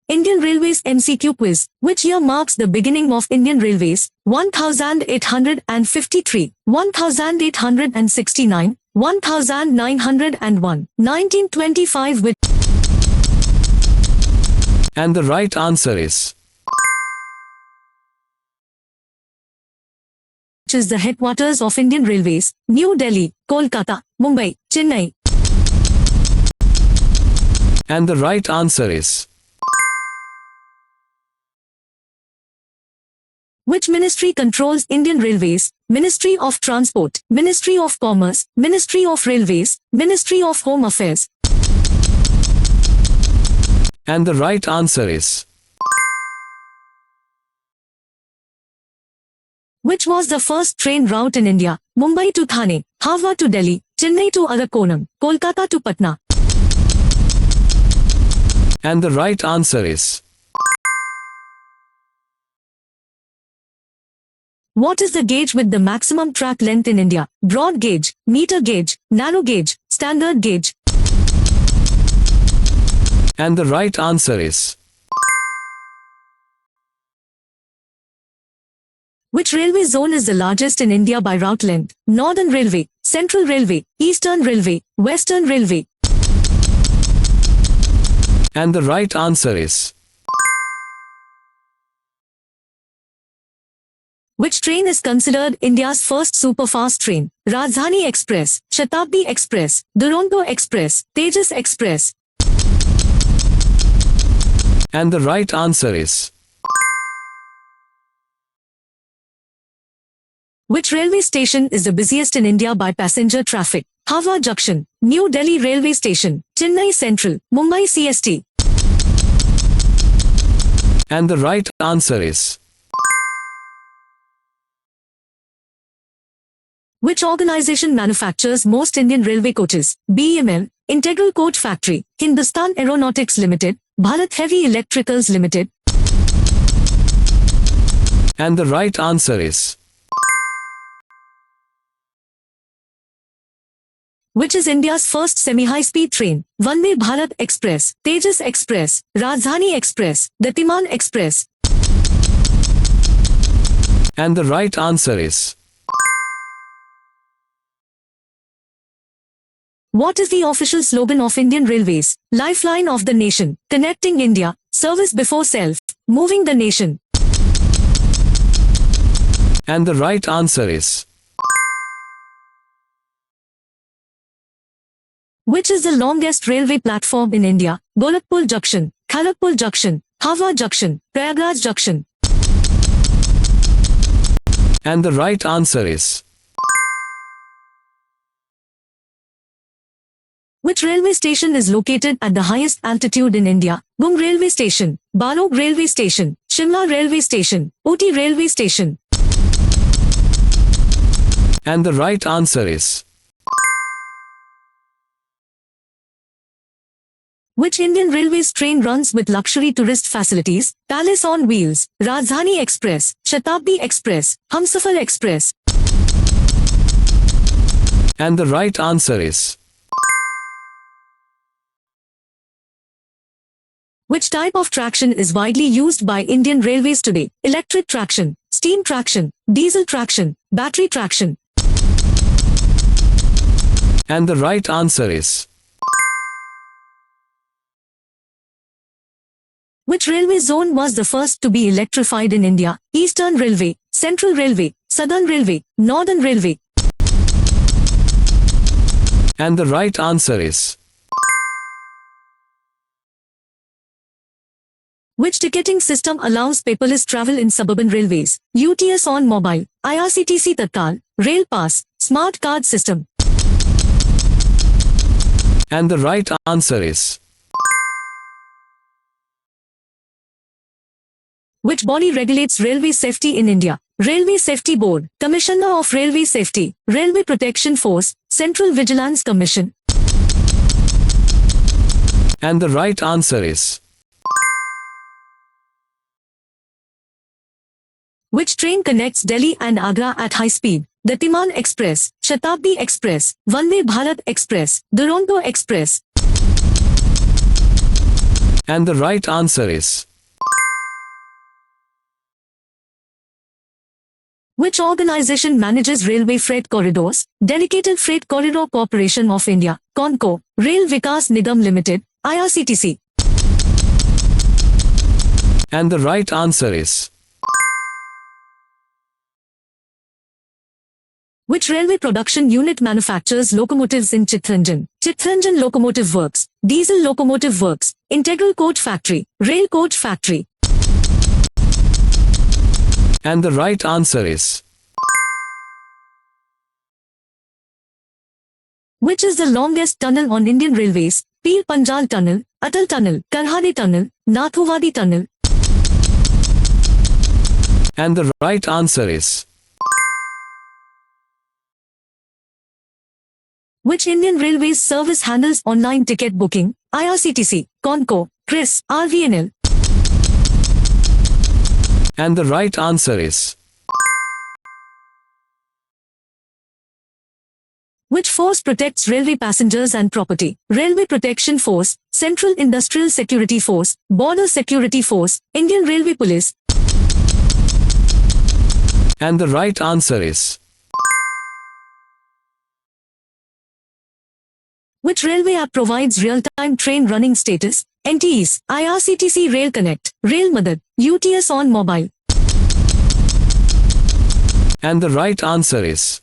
Indian Railways MCQ quiz. Which year marks the beginning of Indian Railways? 1853, 1869, 1901, 1925. Which And the right answer is is the headquarters of Indian Railways? New Delhi, Kolkata, Mumbai, Chennai. And the right answer is Which ministry controls Indian Railways? Ministry of Transport, Ministry of Commerce, Ministry of Railways, Ministry of Home Affairs. And the right answer is Which was the first train route in India? Mumbai to Thane, Howrah to Delhi, Chennai to Arakkonam, Kolkata to Patna. And the right answer is What is the gauge with the maximum track length in India? Broad gauge, meter gauge, narrow gauge, standard gauge. And the right answer is Which railway zone is the largest in India by route length? Northern Railway, Central Railway, Eastern Railway, Western Railway. And the right answer is Which train is considered India's first superfast train? Rajdhani Express, Shatabdi Express, Duronto Express, Tejas Express. And the right answer is Which railway station is the busiest in India by passenger traffic? Howrah Junction, New Delhi Railway Station, Chennai Central, Mumbai CST. And the right answer is Which organization manufactures most Indian railway coaches? BEML, Integral Coach Factory, Hindustan Aeronautics Limited, Bharat Heavy Electricals Limited. And the right answer is Which is India's first semi-high-speed train? Vande Bharat Express, Tejas Express, Rajdhani Express, Gatiman Express. And the right answer is What is the official slogan of Indian Railways? Lifeline of the nation, connecting India, service before self, moving the nation. And the right answer is Which is the longest railway platform in India? Gorakhpur Junction, Kharagpur Junction, Howrah Junction, Prayagraj Junction. And the right answer is Which railway station is located at the highest altitude in India? Gung Railway Station, Balog Railway Station, Shimla Railway Station, Ooty Railway Station. And the right answer is Which Indian Railways train runs with luxury tourist facilities? Palace on Wheels, Rajdhani Express, Shatabdi Express, Humsafar Express. And the right answer is Which type of traction is widely used by Indian Railways today? Electric traction, steam traction, diesel traction, battery traction. And the right answer is Which railway zone was the first to be electrified in India? Eastern Railway, Central Railway, Southern Railway, Northern Railway. And the right answer is Which ticketing system allows paperless travel in suburban railways? UTS on mobile, IRCTC Tatkal, Rail Pass, Smart Card System. And the right answer is Which body regulates railway safety in India? Railway Safety Board, Commissioner of Railway Safety, Railway Protection Force, Central Vigilance Commission. And the right answer is Which train connects Delhi and Agra at high speed? Gatiman Express, Shatabdi Express, Vande Bharat Express, Duronto Express. And the right answer is. Which organization manages railway freight corridors? Dedicated Freight Corridor Corporation of India, CONCO, Rail Vikas Nigam Limited, IRCTC. And the right answer is. Which railway production unit manufactures locomotives in Chittaranjan? Chittaranjan Locomotive Works, Diesel Locomotive Works, Integral Coach Factory, Rail Coach Factory. And the right answer is. Which is the longest tunnel on Indian Railways? Pir Panjal Tunnel, Atal Tunnel, Karhade Tunnel, Nathuvadi Tunnel. And the right answer is. Which Indian Railways service handles online ticket booking? IRCTC, CONCO, CRIS, RVNL. And the right answer is. Which force protects railway passengers and property? Railway Protection Force, Central Industrial Security Force, Border Security Force, Indian Railway Police. And the right answer is. Which railway app provides real-time train running status? NTEs, IRCTC Rail Connect, Rail Madad, UTS on mobile. And the right answer is.